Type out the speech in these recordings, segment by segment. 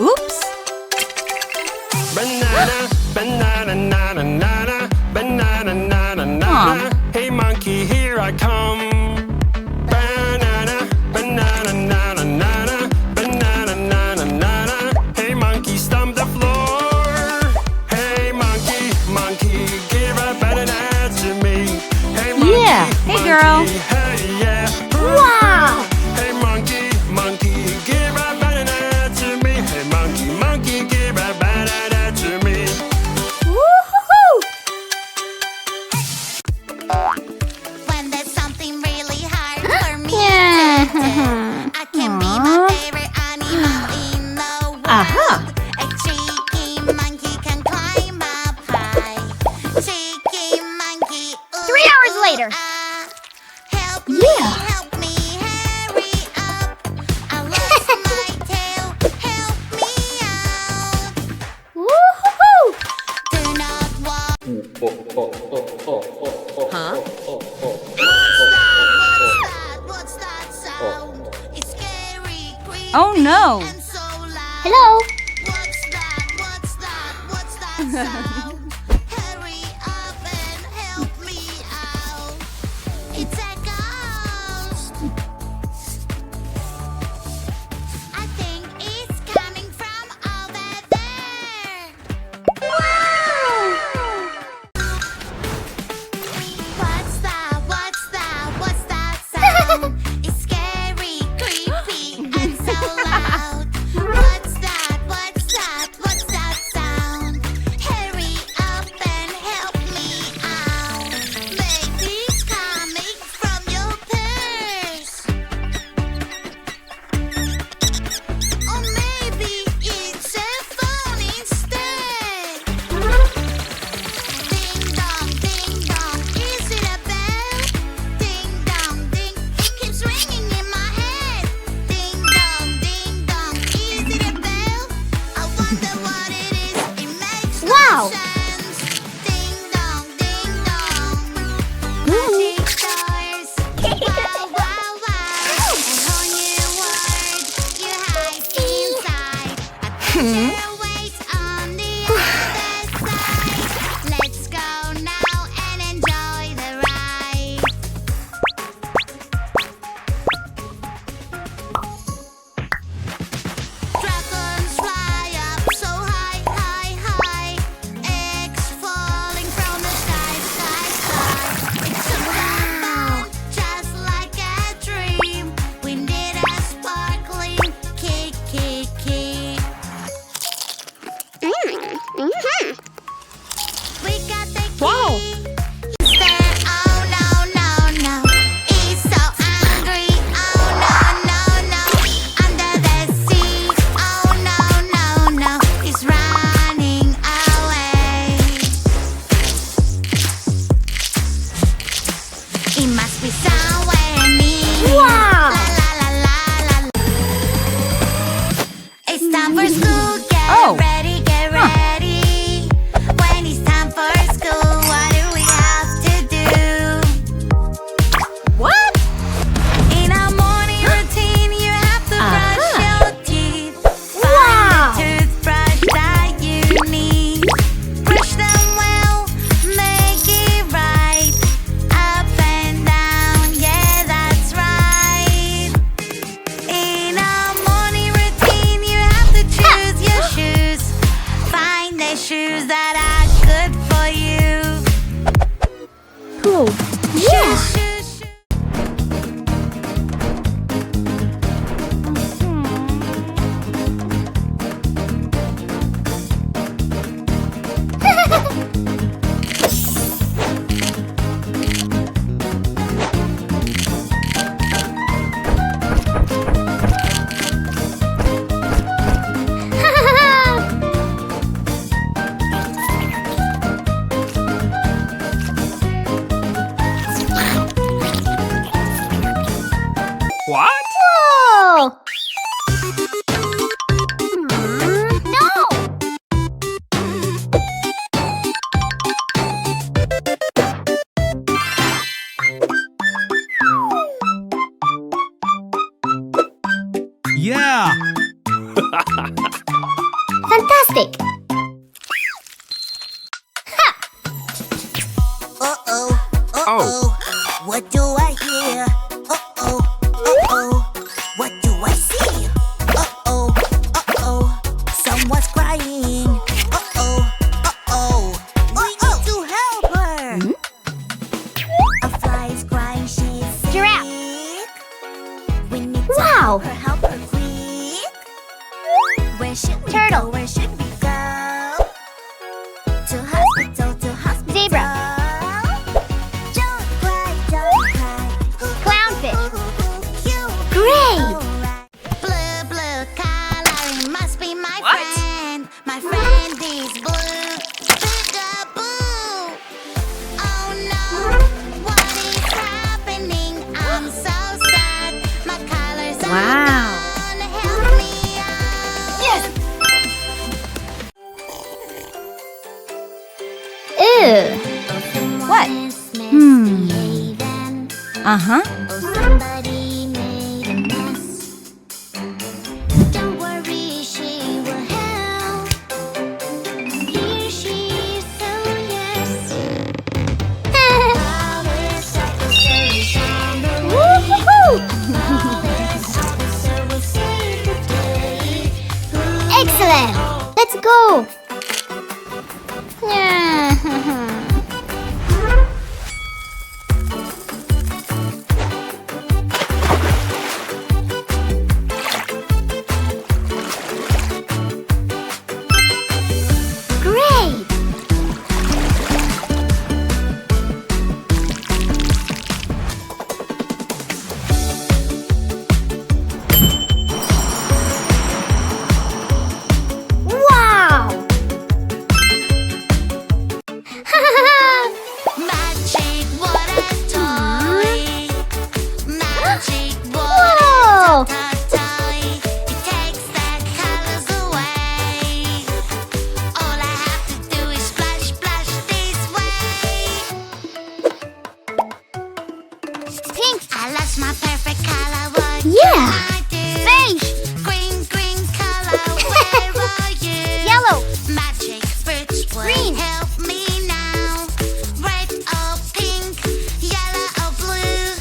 Oops. Banana, banana, nana, nana, banana, nana, nana. Hey monkey, here I come. Banana, banana, nana, nana, banana, nana, nana. Hey monkey, stomp the floor. Hey monkey, monkey, give a banana to me. Hey monkey, Yeah. Hey, girl. hey yeah. Wow. Hey monkey, monkey, give a banana to me. Hey monkey, monkey, give a banana to me. Woo-hoo-hoo. When there's something really hard for me to do, I can be my favorite animal in the world. Aha. A cheeky monkey can climb up high. Cheeky monkey. Ooh, 3 hours ooh, later. Help me, Yeah. help me, hurry up. I lost my tail. Help me out. Woo-hoo-hoo. Do not walk. What's that sound? It's scary, creepy, Oh, no. and so loud. Hello. What's that sound? Hurry up and help me out. It's a ghost. I think it's coming from over there. What's that sound? It's scary, creepy, and so loud. What's that sound? Hurry up and help me out. Maybe it's coming from your purse. Or maybe it's a phone instead. Ding dong, is it a bell? Ding dong, it keeps ringing in my head. Ding dong, is it a bell? I wonder what it is. It makes no Wow. sense. Ding dong, magic doors. Wow, wow, wow. A whole new world you hide inside. A treasure waits on the other side. Let's go now and enjoy the ride. Dragons fly up so high, high, high. Eggs falling from the sky, sky, sky. It's a fun, just like a dream. We need a sparkling kick, kick, kick. We got the key. Wow. Is there? Oh no, no, no. He's so angry. Oh no, no, no. Under the sea. Oh no, no, no. He's running away. He must be somewhere near. Wow. La la la la la. It's time for school. Get Oh. ready, get ready. When it's time for school, what do we have to do? What? In a morning routine, you have to brush your teeth. Wow. Find the toothbrush that you need. Brush them well, make it right. Up and down, yeah, that's right. In a morning routine, you have to choose your shoes. Find the shoes that are good for you. Cool. Shoes, shoes, shoes. What? Whoa. No. Yeah! Fantastic! Uh-oh. What do I hear? Uh-oh. What do I see? Uh-oh. Someone's crying. Uh-oh. We need to help her. A fly is crying, she's sick. Giraffe. We need to Wow. help her quick. Where should we Turtle. go? Where should we go? To hospital. Zebra. Don't cry. Clownfish. You Great! Blue color must be my What? friend. My friend is blue. Peekaboo. Oh no, what is happening? I'm so sad. My colors are Wow. gone. Help me out. Yes. Ew! What? Misbehaving. Uh-huh. Oh, somebody made a mess. Don't worry, she will help. Here she is, so yes. Police officer is on the way. Woo-hoo-hoo! Police officer will save the day. Excellent! Let's go! Yeah. Great! Wow! Magic water toy. Magic Whoa! water toy. It takes the colors away. All I have to do is splash this way. Pink! I lost my perfect color. What Yeah! can I do? Beige! Green color. Where are you? Yellow! Magic fruits will Green. help me now. Red or pink, yellow or blue,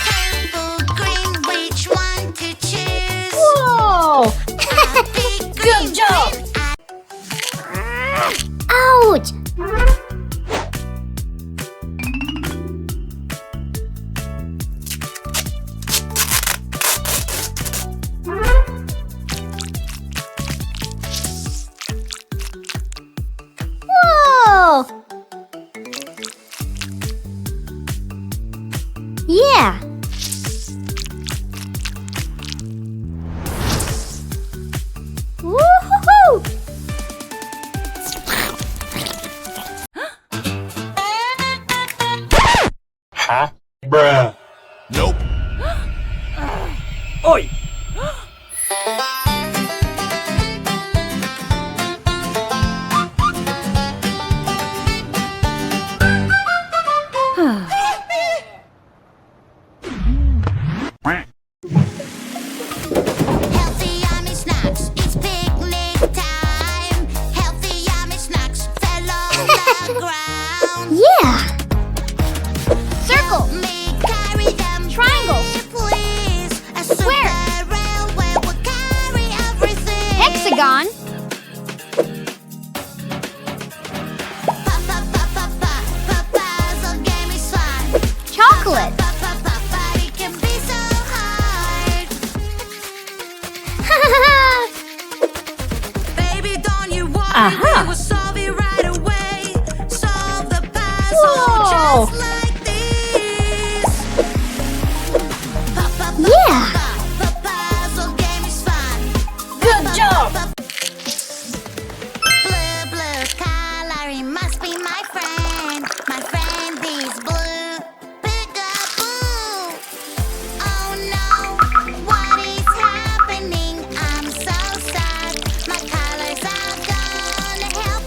purple, green, which one to choose? Whoa! I'll pick green, Good job. green. Ouch! Whoa! Yeah! Woo-hoo-hoo! Bruh. Nope. Oi. Healthy, yummy snacks, it's picnic time. Healthy, yummy snacks fell on the ground. Yeah! Circle! Me carry them, Triangles. please. A Square. super railway will carry everything. Hexagon! Puzzle game is fun. Chocolate! But it can be so hard. Baby, don't you worry, Aha. we will solve it right away. Solve the puzzle Whoa. just like this. Yeah. Puzzle game is fun. Good job. Blue color, it must be my friend. My friend is blue. Peekaboo. Oh no, what is happening? I'm so sad. My colors are gone. Help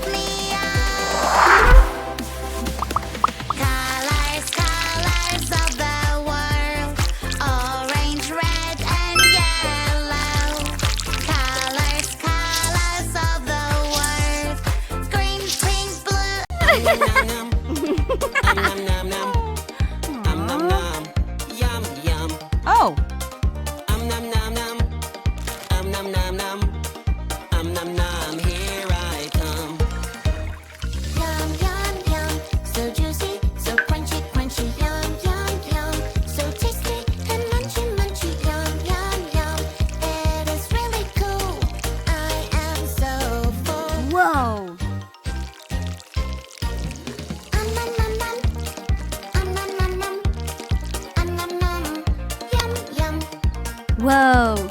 Go! Nom nom nom. Nom nom nom. Nom nom. Here I come. Yum, yum, yum. So juicy, so crunchy, crunchy. Yum, yum, yum. So tasty and munchy, munchy. Yum, yum, yum. It is really cool. I am so full. Whoa! Nom, nom, nom. Nom, nom, nom. Nom, nom. Yum, yum. Whoa!